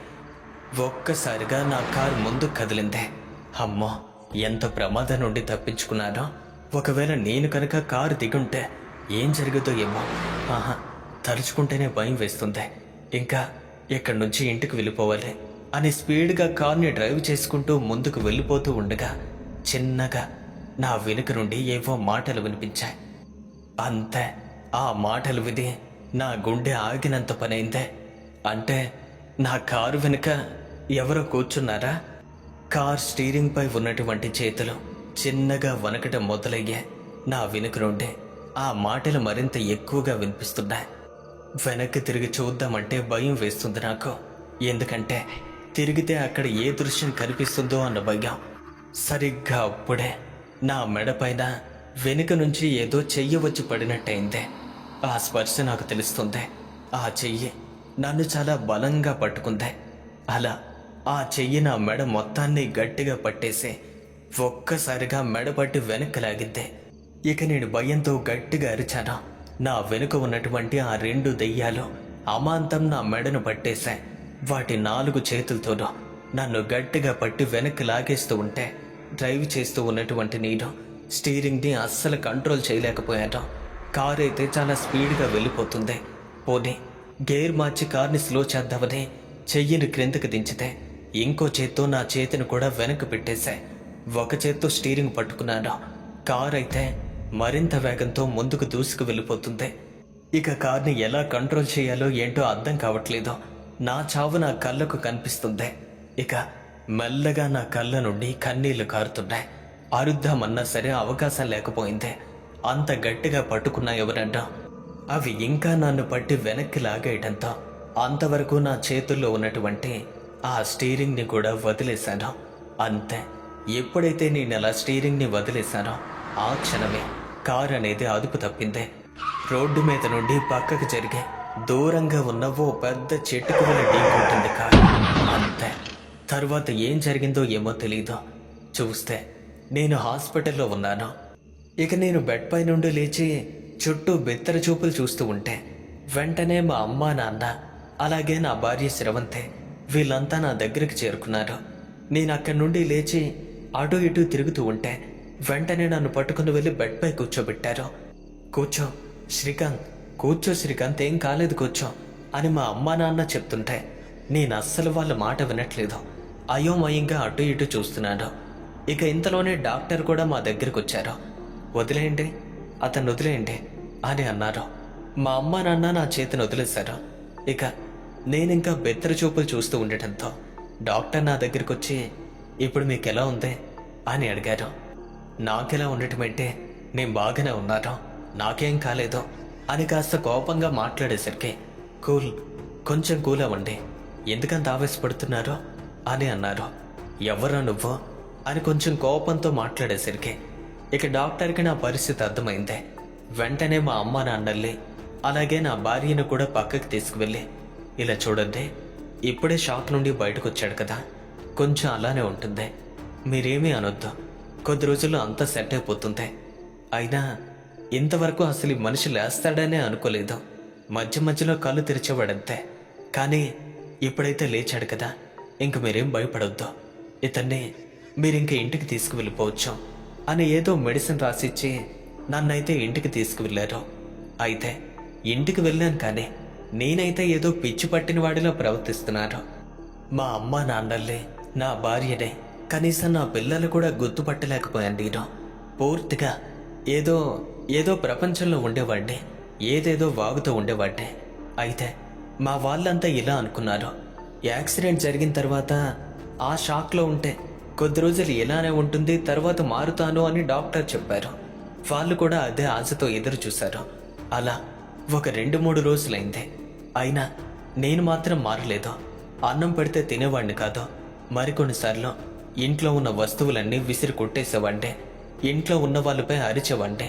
ఒక్కసారిగా నా కార్ ముందుకు కదిలింది. అమ్మో, ఎంత ప్రమాదం నుండి తప్పించుకున్నానో. ఒకవేళ నేను కనుక కారు దిగుంటే ఏం జరుగుతో ఏమో. తలుచుకుంటేనే భయం వేస్తుంది. ఇంకా ఎక్కడి నుంచి ఇంటికి వెళ్ళిపోవాలి అని స్పీడ్గా కార్ని డ్రైవ్ చేసుకుంటూ ముందుకు వెళ్ళిపోతూ ఉండగా చిన్నగా నా వెనుక నుండి ఏవో మాటలు వినిపించాయి. అంతే, ఆ మాటలు విని నా గుండె ఆగినంత పనైందే. అంటే నా కారు వెనుక ఎవరో కూర్చున్నారా? కార్ స్టీరింగ్ పై ఉన్నటువంటి చేతులు చిన్నగా వనకటం మొదలయ్యే నా వెనుక నుండి ఆ మాటలు మరింత ఎక్కువగా వినిపిస్తున్నాయి. వెనక్కి తిరిగి చూద్దామంటే భయం వేస్తుంది నాకు. ఎందుకంటే తిరిగితే అక్కడ ఏ దృశ్యం కనిపిస్తుందో అన్న భయం. సరిగ్గా అప్పుడే నా మెడపైన వెనుక నుంచి ఏదో చెయ్యి వచ్చి పడినట్టయింది. ఆ స్పర్శ నాకు తెలుస్తుంది. ఆ చెయ్యి నన్ను చాలా బలంగా పట్టుకుంది. అలా ఆ చెయ్యి నా మెడ మొత్తాన్ని గట్టిగా పట్టేసి ఒక్కసారిగా మెడ పట్టి వెనక్కి లాగింది. ఇక నేను భయంతో గట్టిగా అరిచాను. నా వెనుక ఉన్నటువంటి ఆ 2 దెయ్యాలు అమాంతం నా మెడను పట్టేశాయి. వాటి 4 చేతులతోనూ నన్ను గట్టిగా పట్టి వెనక్కి లాగేస్తూ ఉంటే డ్రైవ్ చేస్తూ ఉన్నటువంటి నేను స్టీరింగ్ని అస్సలు కంట్రోల్ చేయలేకపోయాను. కారు అయితే చాలా స్పీడ్గా వెళ్ళిపోతుంది. పోనీ గేర్ మార్చి కార్ని స్లో చేద్దామని చెయ్యిని క్రిందకి దించితే ఇంకో చేత్తో నా చేతిని కూడా వెనక్కి పెట్టేశాయి. ఒక చేత్తో స్టీరింగ్ పట్టుకున్నాను. కారు అయితే మరింత వేగంతో ముందుకు దూసుకు వెళ్ళిపోతుంది. ఇక కార్ని ఎలా కంట్రోల్ చేయాలో ఏంటో అర్థం కావట్లేదు. నా చావు నా కళ్ళకు కనిపిస్తుంది. ఇక మెల్లగా నా కళ్ళ నుండి కన్నీళ్లు కారుతున్నాయి. అరుద్దామన్నా సరే అవకాశం లేకపోయింది. అంత గట్టిగా పట్టుకున్నా ఎవరంటా అవి ఇంకా నన్ను పట్టి వెనక్కి లాగేయడంతో అంతవరకు నా చేతుల్లో ఉన్నటువంటి ఆ స్టీరింగ్ని కూడా వదిలేశాను. అంతే, ఎప్పుడైతే నేను అలా స్టీరింగ్ని వదిలేశానో ఆ క్షణమే కారు అనేది అదుపు తప్పింది. రోడ్డు మీద నుండి పక్కకు జరిగే దూరంగా ఉన్న ఓ పెద్ద చెట్టుకు వెళ్ళి ఢీకొట్టింది కారు. అంతే, తర్వాత ఏం జరిగిందో ఏమో తెలీదు. చూస్తే నేను హాస్పిటల్లో ఉన్నాను. ఇక నేను బెడ్ పై నుండి లేచి చుట్టూ బెత్తర చూపులు చూస్తూ ఉంటే వెంటనే మా అమ్మ, నాన్న, అలాగే నా భార్య శ్రవంతి వీళ్ళంతా నా దగ్గరికి చేరుకున్నారు. నేను అక్కడి నుండి లేచి అటు ఇటు తిరుగుతూ ఉంటే వెంటనే నన్ను పట్టుకుని వెళ్ళి బెడ్ పై కూర్చోబెట్టారు. కూర్చో శ్రీకాంత్, కూర్చో శ్రీకాంత్, ఏం కాలేదు, కూర్చో అని మా అమ్మ, నాన్న చెప్తుంటే నేను అస్సలు వాళ్ళ మాట వినట్లేదు. అయోమయంగా అటు ఇటు చూస్తున్నాను. ఇక ఇంతలోనే డాక్టర్ కూడా మా దగ్గరికి వచ్చారు. వదిలేయండి, అతను వదిలేయండి అని అన్నారు. మా అమ్మ, నాన్న నా చేతిని వదిలేశారు. ఇక నేనింకా బెత్తర చూపులు చూస్తూ ఉండటంతో డాక్టర్ నా దగ్గరికి వచ్చి ఇప్పుడు మీకు ఎలా ఉంది అని అడిగారు. నాకెలా ఉండటం అంటే నేను బాగానే ఉన్నాను, నాకేం కాలేదు అని కాస్త కోపంగా మాట్లాడేసరికి కొంచెం కూల్ అవ్వండి, ఎందుకంత ఆవేశపడుతున్నారో అని అన్నారు. ఎవరా నువ్వు అని కొంచెం కోపంతో మాట్లాడేసరికి ఇక డాక్టర్కి నా పరిస్థితి అర్థమైంది. వెంటనే మా అమ్మ, నాన్నల్ని అలాగే నా భార్యను కూడా పక్కకి తీసుకువెళ్ళి ఇలా చూడండి, ఇప్పుడే షాక్ నుండి బయటకు వచ్చాడు కదా, కొంచెం అలానే ఉంటుంది, మీరేమీ అనొద్దు, కొద్ది రోజుల్లో అంతా సెట్ అయిపోతుంది. అయినా ఇంతవరకు అసలు ఈ మనిషి లేస్తాడనే అనుకోలేదు. మధ్య మధ్యలో కళ్ళు తెరిచేవాడంతే. కానీ ఇప్పుడైతే లేచాడు కదా, ఇంక మీరేం భయపడొద్దు, ఇతన్ని మీరింక ఇంటికి తీసుకువెళ్ళిపోవచ్చు అని ఏదో మెడిసిన్ రాసిచ్చి నన్నైతే ఇంటికి తీసుకువెళ్ళారు. అయితే ఇంటికి వెళ్ళాను, కానీ నేనైతే ఏదో పిచ్చి పట్టిన వాడిలో ప్రవర్తిస్తున్నాను. మా అమ్మ నాన్నలే, నా భార్యనే, కనీసం నా పిల్లలు కూడా గుర్తుపట్టలేకపోయాను నేను. పూర్తిగా ఏదో ఏదో ప్రపంచంలో ఉండేవాడిని, ఏదేదో వాగుతూ ఉండేవాడిని. అయితే మా వాళ్ళంతా ఇలా అనుకున్నారు. యాక్సిడెంట్ జరిగిన తర్వాత ఆ షాక్లో ఉంటే కొద్ది రోజులు ఇలానే ఉంటుంది, తర్వాత మారుతాను అని డాక్టర్ చెప్పారు. వాళ్ళు కూడా అదే ఆశతో ఎదురు చూశారు. అలా ఒక 2-3 రోజులైంది. అయినా నేను మాత్రం మారలేదు. అన్నం పెడితే తినేవాడిని కాదు. మరికొన్నిసార్లు ఇంట్లో ఉన్న వస్తువులన్నీ విసిరి కొట్టేసేవాడిని. ఇంట్లో ఉన్న వాళ్ళపై అరిచేవాడిని.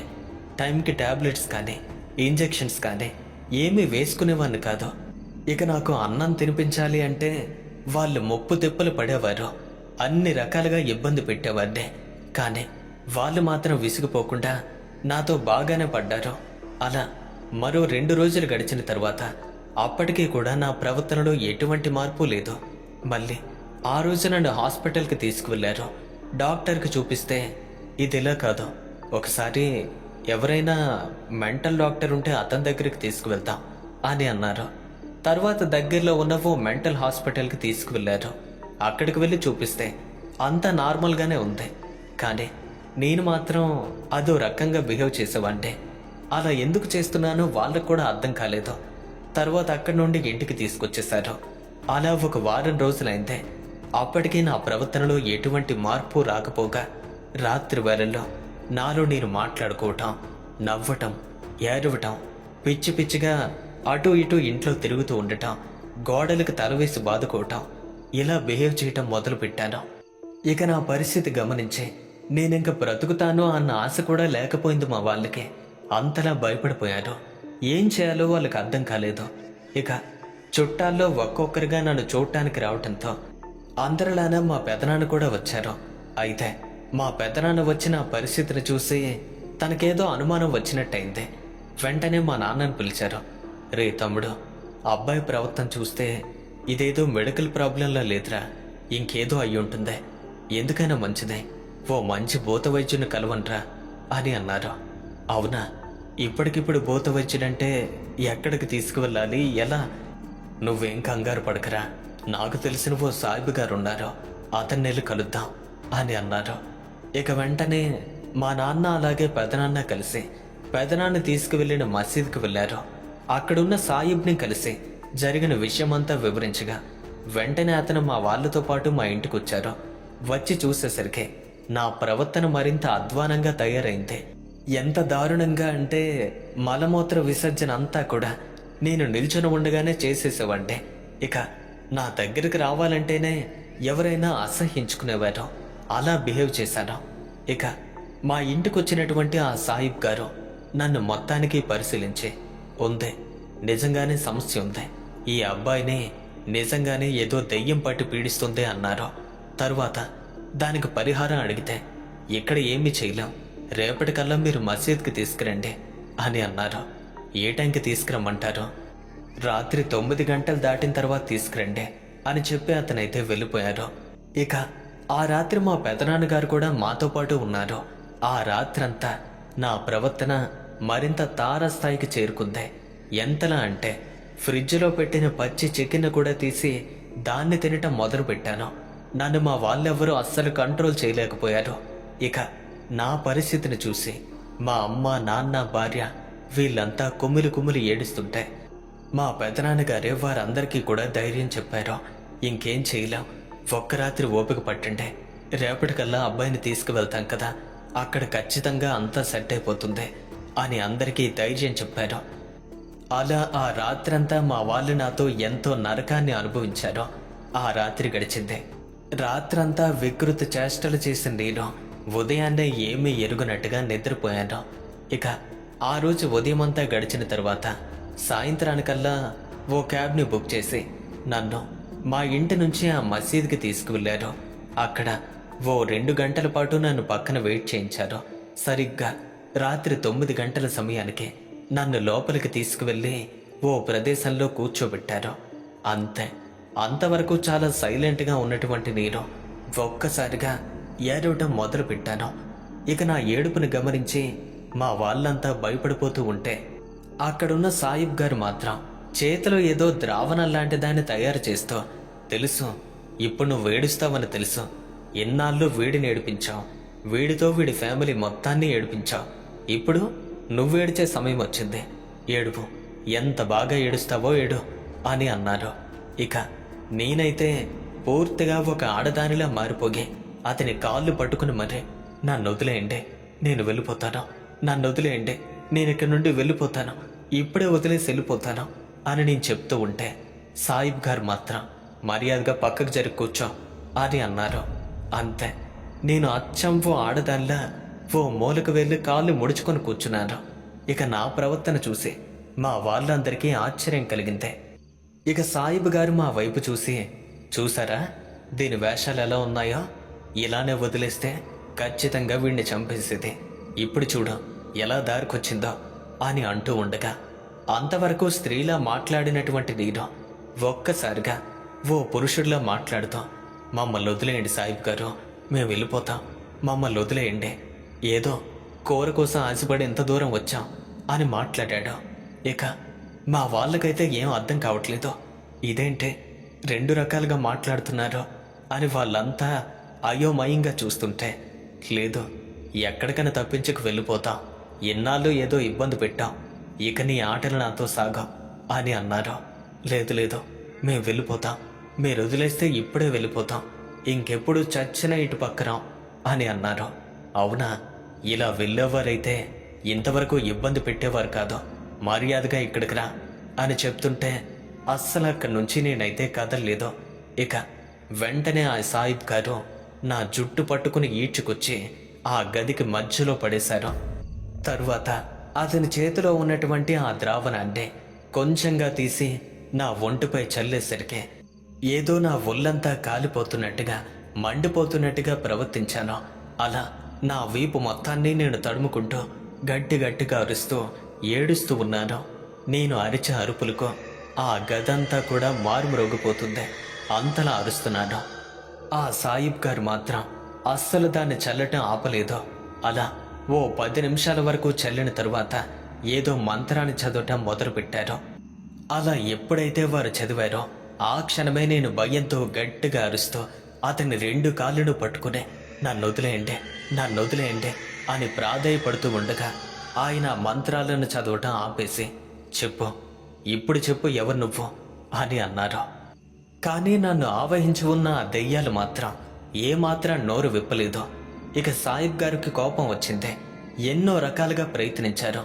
టైంకి టాబ్లెట్స్ కానీ ఇంజెక్షన్స్ కానీ ఏమీ వేసుకునేవాడిని కాదు. ఇక నాకు అన్నం తినిపించాలి అంటే వాళ్ళు ముప్పు తిప్పలు పడేవారు. అన్ని రకాలుగా ఇబ్బంది పెట్టేవాడిని. కానీ వాళ్ళు మాత్రం విసిగిపోకుండా నాతో బాగానే పడ్డారు. అలా మరో 2 రోజులు గడిచిన తర్వాత అప్పటికీ కూడా నా ప్రవర్తనలో ఎటువంటి మార్పు లేదు. మళ్ళీ ఆ రోజు నన్ను హాస్పిటల్కి తీసుకువెళ్ళారు. డాక్టర్కి చూపిస్తే ఇదిలా కాదు, ఒకసారి ఎవరైనా మెంటల్ డాక్టర్ ఉంటే అతని దగ్గరికి తీసుకువెళ్తాం అని అన్నారు. తర్వాత దగ్గరలో ఉన్న ఓ మెంటల్ హాస్పిటల్కి తీసుకువెళ్ళారు. అక్కడికి వెళ్ళి చూపిస్తే అంతా నార్మల్గానే ఉంది. కానీ నేను మాత్రం అదో రకంగా బిహేవ్ చేసేవాడిని. అలా ఎందుకు చేస్తున్నానో వాళ్ళకు కూడా అర్థం కాలేదు. తర్వాత అక్కడి నుండి ఇంటికి తీసుకొచ్చేశారు. అలా ఒక వారం రోజులైందే. అప్పటికీ నా ప్రవర్తనలో ఎటువంటి మార్పు రాకపోగా రాత్రి వేళల్లో నాలో నేను మాట్లాడుకోవటం, నవ్వటం, ఏడవటం, పిచ్చి పిచ్చిగా అటు ఇటు ఇంట్లో తిరుగుతూ ఉండటం, గోడలకు తలవేసి బాదుకోవటం, ఇలా బిహేవ్ చేయటం మొదలుపెట్టాను. ఇక నా పరిస్థితి గమనించి నేనింక బ్రతుకుతాను అన్న ఆశ కూడా లేకపోయింది మా వాళ్ళకి. అంతలా భయపడిపోయాను. ఏం చేయాలో వాళ్ళకి అర్థం కాలేదు. ఇక చుట్టాల్లో ఒక్కొక్కరిగా నన్ను చూడటానికి రావటంతో అందరిలానే మా పెదనాన్న కూడా వచ్చారు. అయితే మా పెదనాన్న వచ్చిన పరిస్థితిని చూసి తనకేదో అనుమానం వచ్చినట్టయింది. వెంటనే మా నాన్నని పిలిచారు. రే తమ్ముడు, అబ్బాయి ప్రవర్తన చూస్తే ఇదేదో మెడికల్ ప్రాబ్లంలా లేదురా, ఇంకేదో అయి ఉంటుంది. ఎందుకైనా మంచిదే, ఓ మంచి భూత వైద్యుని కలవనరా అని అన్నారు. అవునా, ఇప్పటికిప్పుడు భూత వైద్యుడంటే ఎక్కడికి తీసుకువెళ్ళాలి, ఎలా? నువ్వేం కంగారు పడకరా, నాకు తెలిసిన ఓ సాయిబు గారు ఉన్నారు, అతన్ని వెళ్ళి కలుద్దాం అని అన్నారు. ఇక వెంటనే మా నాన్న అలాగే పెదనాన్న కలిసి పెదనాన్న తీసుకువెళ్ళిన మసీద్కి వెళ్ళారు. అక్కడున్న సాయిబ్ని కలిసి జరిగిన విషయమంతా వివరించగా వెంటనే అతను మా వాళ్ళతో పాటు మా ఇంటికి వచ్చారు. వచ్చి చూసేసరికి నా ప్రవర్తన మరింత అధ్వానంగా తయారైంది. ఎంత దారుణంగా అంటే మలమూత్ర విసర్జన అంతా కూడా నేను నిల్చొని ఉండగానే చేసేసేవాడిని. ఇక నా దగ్గరికి రావాలంటేనే ఎవరైనా అసహ్యించుకునేవారు. అలా బిహేవ్ చేశాను. ఇక మా ఇంటికి వచ్చినటువంటి ఆ సాయిబ్ గారు నన్ను మొత్తానికి పరిశీలించి, ఉంది, నిజంగానే సమస్య ఉంది, ఈ అబ్బాయిని నిజంగానే ఏదో దెయ్యం పట్టి పీడిస్తుంది అన్నారు. తరువాత దానికి పరిహారం అడిగితే ఇక్కడ ఏమీ చేయలేం, రేపటికల్లా మీరు మసీద్కి తీసుకురండి అని అన్నారు. ఏ టైంకి తీసుకురమ్మంటారు? రాత్రి 9 గంటలు దాటిన తర్వాత తీసుకురండి అని చెప్పి అతనైతే వెళ్ళిపోయారు. ఇక ఆ రాత్రి మా పెదనాన్నగారు కూడా మాతో పాటు ఉన్నారు. ఆ రాత్రంతా నా ప్రవర్తన మరింత తారస్థాయికి చేరుకుంది. ఎంతలా అంటే ఫ్రిడ్జ్లో పెట్టిన పచ్చి చికెన్ కూడా తీసి దాన్ని తినటం మొదలు పెట్టాను. నన్ను మా వాళ్ళెవ్వరూ అస్సలు కంట్రోల్ చేయలేకపోయారు. ఇక నా పరిస్థితిని చూసి మా అమ్మ, నాన్న, భార్య వీళ్ళంతా కుమ్మిలి కుమ్మిలి ఏడుస్తుంటే మా పెదనాన్నగారే వారందరికీ కూడా ధైర్యం చెప్పారు. ఇంకేం చేయలేం, ఒక్క రాత్రి ఓపిక పట్టండి, రేపటికల్లా అబ్బాయిని తీసుకువెళ్తాం కదా, అక్కడ ఖచ్చితంగా అంతా సెట్ అయిపోతుంది అని అందరికీ ధైర్యం చెప్పారు. అలా ఆ రాత్రంతా మా వాళ్ళు నాతో ఎంతో నరకాన్ని అనుభవించారు. ఆ రాత్రి గడిచింది. రాత్రంతా వికృత చేష్టలు చేసిన నేను ఉదయాన్నే ఏమీ ఎరుగనట్టుగా నిద్రపోయాను. ఇక ఆ రోజు ఉదయమంతా గడిచిన తర్వాత సాయంత్రానికల్లా ఓ క్యాబ్ని బుక్ చేసి నన్ను మా ఇంటి నుంచి ఆ మసీద్కి తీసుకువెళ్ళారు. అక్కడ ఓ 2 గంటల పాటు నన్ను పక్కన వెయిట్ చేయించారు. సరిగ్గా రాత్రి 9 గంటల సమయానికి నన్ను లోపలికి తీసుకువెళ్ళి ఓ ప్రదేశంలో కూర్చోబెట్టారు. అంతే. అంతవరకు చాలా సైలెంట్గా ఉన్నటువంటి నేను ఒక్కసారిగా ఏడవటం మొదలు పెట్టాను. ఇక నా ఏడుపుని గమనించి మా వాళ్ళంతా భయపడిపోతూ ఉంటే అక్కడున్న సాయిబ్ గారు మాత్రం చేతిలో ఏదో ద్రావణం లాంటి దాన్ని తయారు చేస్తూ, తెలుసు ఇప్పుడు నువ్వు ఏడుస్తావని తెలుసు. ఎన్నాళ్ళు వీడిని ఏడిపించావు, వీడితో వీడి ఫ్యామిలీ మొత్తాన్ని ఏడిపించావు. ఇప్పుడు నువ్వేడిచే సమయం వచ్చింది. ఏడుపు, ఎంత బాగా ఏడుస్తావో ఏడు అని అన్నారు. ఇక నేనైతే పూర్తిగా ఒక ఆడదానిలా మారిపోగి అతని కాళ్ళు పట్టుకుని మరే, నన్ను వదిలేయండి, నేను వెళ్ళిపోతాను, నన్ను వదిలేయండి, నేను ఇక్కడి నుండి వెళ్ళిపోతాను, ఇప్పుడే వదిలేసి వెళ్ళిపోతాను అని నేను చెప్తూ ఉంటే సాయిబ్ గారు మాత్రం మర్యాదగా పక్కకు జరిగి కూర్చో అని అన్నారు. అంతే, నేను అచ్చం ఓ ఆడదానిలా ఓ మూలకు వెళ్ళి కాళ్ళు ముడుచుకొని కూర్చున్నాను. ఇక నా ప్రవర్తన చూసి మా వాళ్ళందరికీ ఆశ్చర్యం కలిగిందే. ఇక సాయిబ్ గారు మా వైపు చూసి, చూసారా దీని వేషాలు ఎలా ఉన్నాయో, ఇలానే వదిలేస్తే ఖచ్చితంగా వీడిని చంపేసేది, ఇప్పుడు చూడు ఎలా దారికొచ్చిందో అని అంటూ ఉండగా అంతవరకు స్త్రీలా మాట్లాడినటువంటి నేను ఒక్కసారిగా ఓ పురుషుడిలా మాట్లాడుతూ, మమ్మల్ని వదిలేయండి సాయిబ్ గారు, మేము వెళ్ళిపోతాం, మమ్మల్ని వదిలేయండి, ఏదో కూర కోసం ఆశపడి ఎంత దూరం వచ్చాం అని మాట్లాడాడు. ఇక మా వాళ్ళకైతే ఏం అర్థం కావట్లేదు, ఇదేంటే రెండు రకాలుగా మాట్లాడుతున్నారు అని వాళ్ళంతా అయోమయంగా చూస్తుంటే, లేదు ఎక్కడికైనా తప్పించుకు వెళ్ళిపోతాం, ఎన్నాళ్ళు ఏదో ఇబ్బంది పెట్టాం, ఇక నీ ఆటలు నాతో సాగా అని అన్నారు. లేదు లేదు, మేము వెళ్ళిపోతాం, మీరు వదిలేస్తే ఇప్పుడే వెళ్ళిపోతాం, ఇంకెప్పుడు చచ్చిన ఇటు పక్కరాం అని అన్నారు. అవునా, ఇలా వెళ్ళేవారైతే ఇంతవరకు ఇబ్బంది పెట్టేవారు కాదు, మర్యాదగా ఇక్కడికి రా అని చెప్తుంటే అస్సలు అక్కడి నుంచి నేనైతే కదలలేదు. ఇక వెంటనే ఆ సాయిబ్ గారు నా జుట్టు పట్టుకుని ఈడ్చుకొచ్చి ఆ గదికి మధ్యలో పడేశారు. తరువాత అతని చేతిలో ఉన్నటువంటి ఆ ద్రావణాన్ని కొంచెంగా తీసి నా ఒంటిపై చల్లేసరికి ఏదో నా ఒళ్ళంతా కాలిపోతున్నట్టుగా మండిపోతున్నట్టుగా ప్రవర్తించాను. అలా నా వీపు మొత్తాన్ని నేను తడుముకుంటూ గట్టిగా అరుస్తూ ఏడుస్తూ ఉన్నాను. నేను అరిచే అరుపులకు ఆ గదంతా కూడా మారుమ్రోగిపోతుంది, అంతలా అరుస్తున్నాను. ఆ సాయిబ్ గారు మాత్రం అస్సలు దాన్ని చల్లటం ఆపలేదు. అలా ఓ 10 నిమిషాల వరకు చల్లిన తరువాత ఏదో మంత్రాన్ని చదవటం మొదలుపెట్టారు. అలా ఎప్పుడైతే వారు చదివారో ఆ క్షణమే నేను భయంతో గట్టిగా అరుస్తూ అతని 2 కాళ్ళను పట్టుకుని నన్ను వదిలేయండి, నన్ను వదిలేయండి అని ప్రాధేయపడుతూ ఉండగా ఆయన మంత్రాలను చదవటం ఆపేసి, చెప్పు, ఇప్పుడు చెప్పు ఎవరు నువ్వు అని అన్నారు. కానీ నన్ను ఆవహించి ఉన్న ఆ దెయ్యాలు మాత్రం ఏమాత్రం నోరు విప్పలేదు. ఇక సాయిబ్ గారికి కోపం వచ్చింది. ఎన్నో రకాలుగా ప్రయత్నించారు,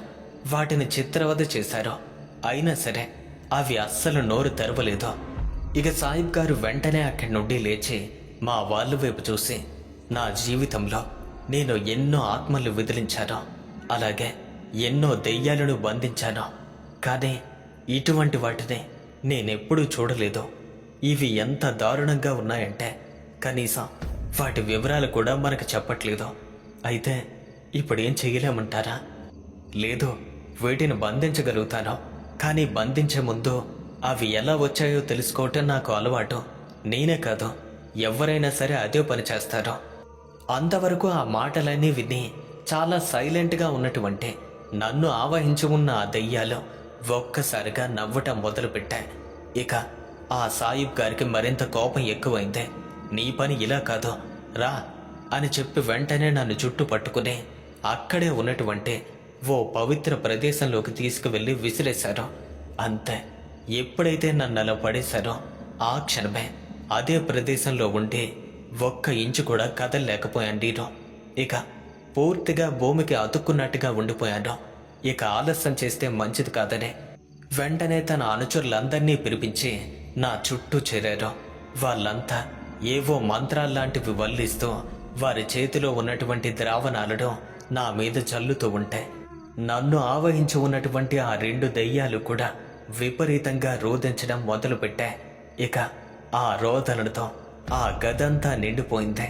వాటిని చిత్రవద చేశారు, అయినా సరే అవి అస్సలు నోరు తెరవలేదు. ఇక సాయిబ్ గారు వెంటనే అక్కడి నుండి లేచి మా వాళ్ళ వైపు చూసి, నా జీవితంలో నేను ఎన్నో ఆత్మలు విదిలించాను, అలాగే ఎన్నో దెయ్యాలను బంధించాను, కానీ ఇటువంటి వాటిని నేనెప్పుడూ చూడలేదు. ఇవి ఎంత దారుణంగా ఉన్నాయంటే కనీసం వాటి వివరాలు కూడా మనకు చెప్పట్లేదు. అయితే ఇప్పుడేం చెయ్యలేమంటారా? లేదు, వీటిని బంధించగలుగుతాను, కానీ బంధించే ముందు అవి ఎలా వచ్చాయో తెలుసుకోవటం నాకు అలవాటు. నేనే కాదు, ఎవరైనా సరే అదే పని చేస్తారు. అంతవరకు ఆ మాటలన్నీ విని చాలా సైలెంట్గా ఉన్నటువంటి నన్ను ఆవహించి ఉన్న ఆ దెయ్యాలు ఒక్కసారిగా నవ్వటం మొదలుపెట్టాయి. ఇక ఆ సాయిబ్ గారికి మరింత కోపం ఎక్కువైంది. నీ పని ఇలా కాదు, రా అని చెప్పి వెంటనే నన్ను చుట్టూ పట్టుకుని అక్కడే ఉన్నటువంటి ఓ పవిత్ర ప్రదేశంలోకి తీసుకువెళ్ళి విసిరేశారు. అంతే, ఎప్పుడైతే నన్ను అలా పడేశారో ఆ క్షణమే అదే ప్రదేశంలో ఉండి ఒక్క ఇంచు కూడా కదలలేకపోయాను. ఇక పూర్తిగా భూమికి అతుక్కున్నట్టుగా ఉండిపోయాను. ఇక ఆలస్యం చేస్తే మంచిది కాదని వెంటనే తన అనుచరులందరినీ పిలిపించి నా చుట్టూ చేరారు. వాళ్ళంతా ఏవో మంత్రాల్లాంటివి వల్లిస్తూ వారి చేతిలో ఉన్నటువంటి ద్రావణాలను నా మీద చల్లుతూ ఉంటే నన్ను ఆవహించి ఉన్నటువంటి ఆ 2 దెయ్యాలు కూడా విపరీతంగా రోదించడం మొదలుపెట్టాయి. ఇక ఆ రోదనలతో ఆ గదంతా నిండిపోయింది.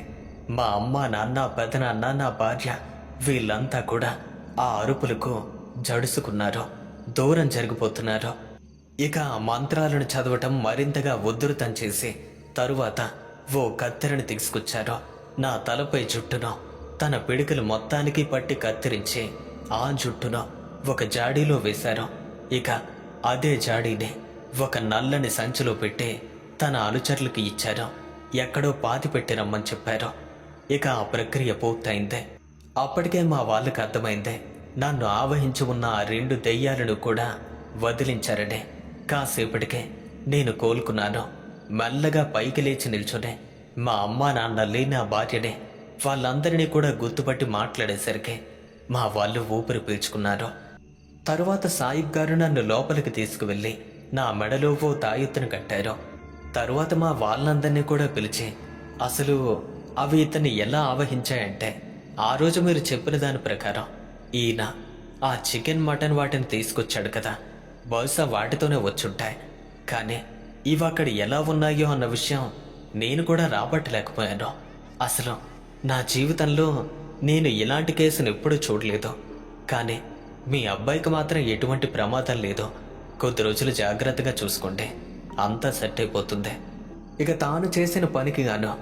మా అమ్మ, నాన్న, పెదనాన్న, నా భార్య వీళ్ళంతా కూడా ఆ అరుపులకు జడుసుకున్నారు, దూరం జరిగిపోతున్నారు. ఇక ఆ మంత్రాలను చదవటం మరింతగా ఉధృతం చేసి తరువాత ఓ కత్తెరను తీసుకొచ్చారు. నా తలపై జుట్టును తన పిడికలు మొత్తానికి పట్టి కత్తిరించి ఆ జుట్టును ఒక జాడీలో వేశారు. ఇక అదే జాడీని ఒక నల్లని సంచిలో పెట్టి తన అనుచరులకు ఇచ్చారు. ఎక్కడో పాతి పెట్టి రమ్మని చెప్పారు. ఇక ఆ ప్రక్రియ పూర్తయిందే. అప్పటికే మా వాళ్ళకి అర్థమైందే నన్ను ఆవహించి ఉన్న ఆ 2 దెయ్యాలను కూడా వదిలించారనే. కాసేపటికే నేను కోలుకున్నాను. మెల్లగా పైకి లేచి నిల్చునే మా అమ్మా నాన్నల్ని, నా భార్యనే, వాళ్ళందరినీ కూడా గుర్తుపట్టి మాట్లాడేసరికి మా వాళ్ళు ఊపిరి పీల్చుకున్నారు. తరువాత సాయిబ్ గారు నన్ను లోపలికి తీసుకువెళ్ళి నా మెడలో ఓ తాయెత్తును కట్టారు. తరువాత మా వాళ్ళందరినీ కూడా పిలిచి అసలు అవి ఇతన్ని ఎలా ఆవహించాయంటే, ఆ రోజు మీరు చెప్పిన దాని ప్రకారం ఈయన ఆ చికెన్ మటన్ వాటిని తీసుకొచ్చాడు కదా, బహుశా వాటితోనే వచ్చుంటాయి. కానీ ఇవి అక్కడ ఎలా ఉన్నాయో అన్న విషయం నేను కూడా రాబట్టలేకపోయాను. అసలు నా జీవితంలో నేను ఇలాంటి కేసును ఎప్పుడూ చూడలేదు. కానీ మీ అబ్బాయికి మాత్రం ఎటువంటి ప్రమాదం లేదు. కొద్ది రోజులు జాగ్రత్తగా చూసుకుంటే అంతా సెట్ అయిపోతుంది. ఇక తాను చేసిన పనికి గాను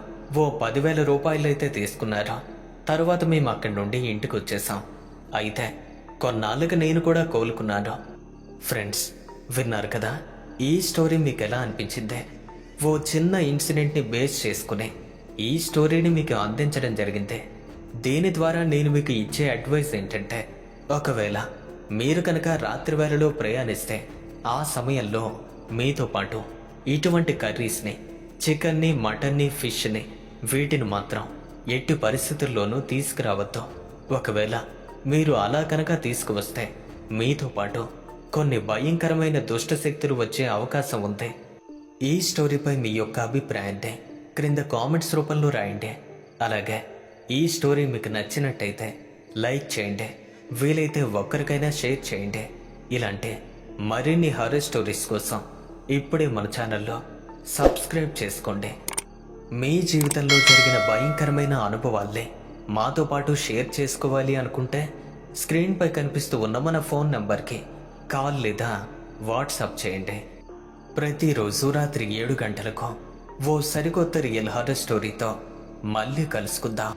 ఓ 10,000 రూపాయలైతే తీసుకున్నారు. తరువాత మేము అక్కడి నుండి ఇంటికి వచ్చేసాం. అయితే కొన్నాళ్ళకి నేను కూడా కోలుకున్నాను. ఫ్రెండ్స్, విన్నారు కదా, ఈ స్టోరీ మీకు ఎలా అనిపించింది? ఓ చిన్న ఇన్సిడెంట్ని బేస్ చేసుకుని ఈ స్టోరీని మీకు అందించడం జరిగింది. దీని ద్వారా నేను మీకు ఇచ్చే అడ్వైస్ ఏంటంటే, ఒకవేళ మీరు కనుక రాత్రి వేళలో ప్రయాణిస్తే ఆ సమయంలో మీతో పాటు ఇటువంటి కర్రీస్ని, చికెన్ని, మటన్ని, ఫిష్ని, వీటిని మాత్రం ఎట్టి పరిస్థితుల్లోనూ తీసుకురావద్దు. ఒకవేళ మీరు అలా కనుక తీసుకువస్తే మీతో పాటు కొన్ని భయంకరమైన దుష్ట శక్తులు వచ్చే అవకాశం ఉంది. ఈ స్టోరీపై మీ యొక్క అభిప్రాయాన్ని క్రింద కామెంట్స్ రూపంలో రాయండి. అలాగే ఈ స్టోరీ మీకు నచ్చినట్టయితే లైక్ చేయండి, వీలైతే ఒక్కరికైనా షేర్ చేయండి. ఇలాంటి మరిన్ని హారర్ స్టోరీస్ కోసం ఇప్పుడే మన ఛానల్లో సబ్స్క్రైబ్ చేసుకోండి. మీ జీవితంలో జరిగిన భయంకరమైన అనుభవాల్ని మాతో పాటు షేర్ చేసుకోవాలి అనుకుంటే స్క్రీన్పై కనిపిస్తూ ఉన్న మన ఫోన్ నెంబర్కి కాల్ లేదా వాట్సాప్ చేయండి. ప్రతిరోజు రాత్రి 7 గంటలకు ఓ సరికొత్త రియల్ హారర్ స్టోరీతో మళ్ళీ కలుసుకుందాం.